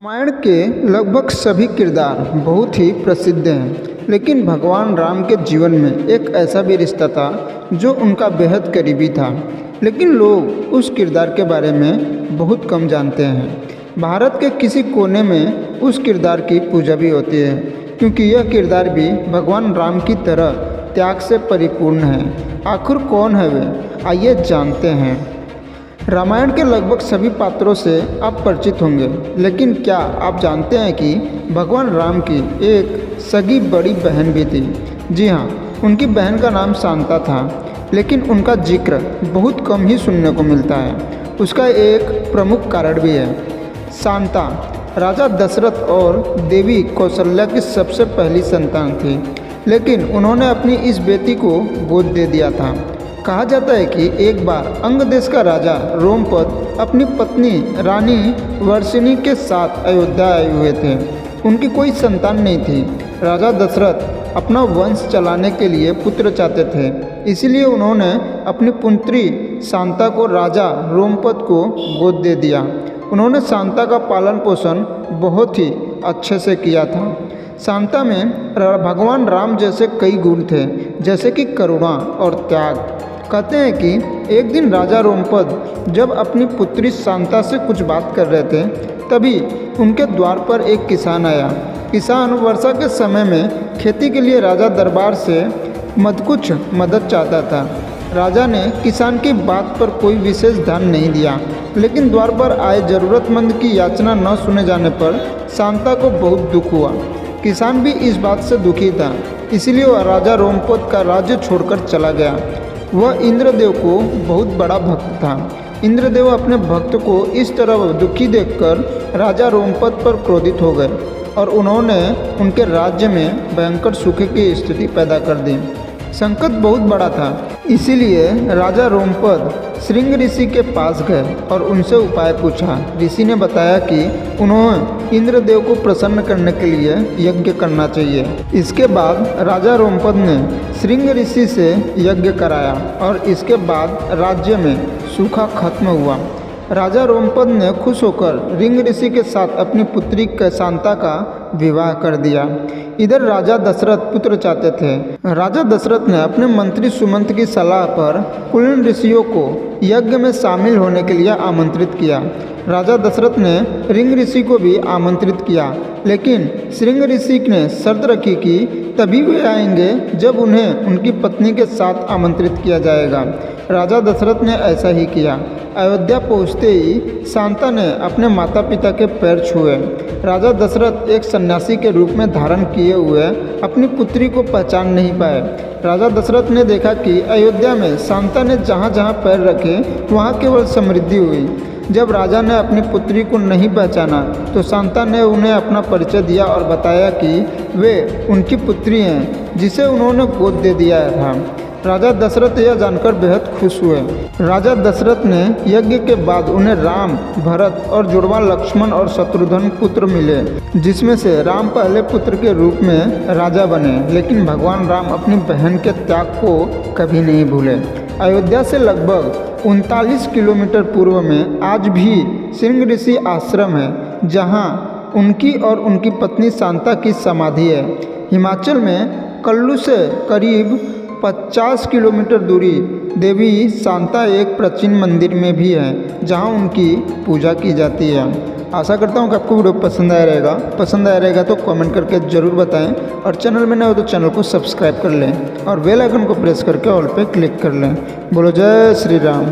रामायण के लगभग सभी किरदार बहुत ही प्रसिद्ध हैं, लेकिन भगवान राम के जीवन में एक ऐसा भी रिश्ता था जो उनका बेहद करीबी था। लेकिन लोग उस किरदार के बारे में बहुत कम जानते हैं। भारत के किसी कोने में उस किरदार की पूजा भी होती है, क्योंकि यह किरदार भी भगवान राम की तरह त्याग से परिपूर्ण है। आखिर कौन है वे, आइए जानते हैं। रामायण के लगभग सभी पात्रों से आप परिचित होंगे, लेकिन क्या आप जानते हैं कि भगवान राम की एक सगी बड़ी बहन भी थी। जी हाँ, उनकी बहन का नाम शांता था, लेकिन उनका जिक्र बहुत कम ही सुनने को मिलता है। उसका एक प्रमुख कारण भी है। शांता राजा दशरथ और देवी कौशल्या की सबसे पहली संतान थी, लेकिन उन्होंने अपनी इस बेटी को गोद दे दिया था। कहा जाता है कि एक बार अंग देश का राजा रोमपद अपनी पत्नी रानी वर्षिणी के साथ अयोध्या आए हुए थे। उनकी कोई संतान नहीं थी। राजा दशरथ अपना वंश चलाने के लिए पुत्र चाहते थे, इसलिए उन्होंने अपनी पुत्री शांता को राजा रोमपद को गोद दे दिया। उन्होंने शांता का पालन पोषण बहुत ही अच्छे से किया था। शांता में भगवान राम जैसे कई गुण थे, जैसे कि करुणा और त्याग। कहते हैं कि एक दिन राजा रोमपद जब अपनी पुत्री शांता से कुछ बात कर रहे थे, तभी उनके द्वार पर एक किसान आया। किसान वर्षा के समय में खेती के लिए राजा दरबार से कुछ मदद चाहता था। राजा ने किसान की बात पर कोई विशेष ध्यान नहीं दिया, लेकिन द्वार पर आए जरूरतमंद की याचना न सुने जाने पर शांता को बहुत दुख हुआ। किसान भी इस बात से दुखी था, इसलिए वह राजा रोमपद का राज्य छोड़कर चला गया। वह इंद्रदेव को बहुत बड़ा भक्त था। इंद्रदेव अपने भक्त को इस तरह दुखी देखकर राजा रोमपद पर क्रोधित हो गए और उन्होंने उनके राज्य में भयंकर सूखे की स्थिति पैदा कर दी। संकट बहुत बड़ा था, इसीलिए राजा रोमपद श्रृंग ऋषि के पास गए और उनसे उपाय पूछा। ऋषि ने बताया कि उन्हें इंद्रदेव को प्रसन्न करने के लिए यज्ञ करना चाहिए। इसके बाद राजा रोमपद ने श्रृंग ऋषि से यज्ञ कराया और इसके बाद राज्य में सूखा खत्म हुआ। राजा रोमपद ने खुश होकर श्रृंग ऋषि के साथ अपनी पुत्री शांता का विवाह कर दिया। इधर राजा दशरथ पुत्र चाहते थे। राजा दशरथ ने अपने मंत्री सुमंत की सलाह पर कुलीन ऋषियों को यज्ञ में शामिल होने के लिए आमंत्रित किया। राजा दशरथ ने श्रृंग ऋषि को भी आमंत्रित किया, लेकिन श्रृंग ऋषि ने शर्त रखी कि तभी वे आएंगे जब उन्हें उनकी पत्नी के साथ आमंत्रित किया जाएगा। राजा दशरथ ने ऐसा ही किया। अयोध्या पहुंचते ही शांता ने अपने माता पिता के पैर छुए। राजा दशरथ एक सन्यासी के रूप में धारण किए हुए अपनी पुत्री को पहचान नहीं पाए। राजा दशरथ ने देखा कि अयोध्या में शांता ने जहाँ जहाँ पैर रखे वहाँ केवल समृद्धि हुई। जब राजा ने अपनी पुत्री को नहीं पहचाना तो शांता ने उन्हें अपना परिचय दिया और बताया कि वे उनकी पुत्री हैं, जिसे उन्होंने गोद दे दिया था। राजा दशरथ यह जानकर बेहद खुश हुए। राजा दशरथ ने यज्ञ के बाद उन्हें राम, भरत और जुड़वा लक्ष्मण और शत्रुघ्न पुत्र मिले, जिसमें से राम पहले पुत्र के रूप में राजा बने। लेकिन भगवान राम अपनी बहन के त्याग को कभी नहीं भूले। अयोध्या से लगभग 39 किलोमीटर पूर्व में आज भी श्रृंग ऋषि आश्रम है, जहाँ उनकी और उनकी पत्नी शांता की समाधि है। हिमाचल में कुल्लू से करीब 50 किलोमीटर दूरी देवी शांता एक प्राचीन मंदिर में भी है, जहां उनकी पूजा की जाती है। आशा करता हूं कि आपको वीडियो पसंद आया रहेगा तो कमेंट करके ज़रूर बताएं, और चैनल में नए हो तो चैनल को सब्सक्राइब कर लें और बेल आइकन को प्रेस करके ऑल पे क्लिक कर लें। बोलो जय श्री राम।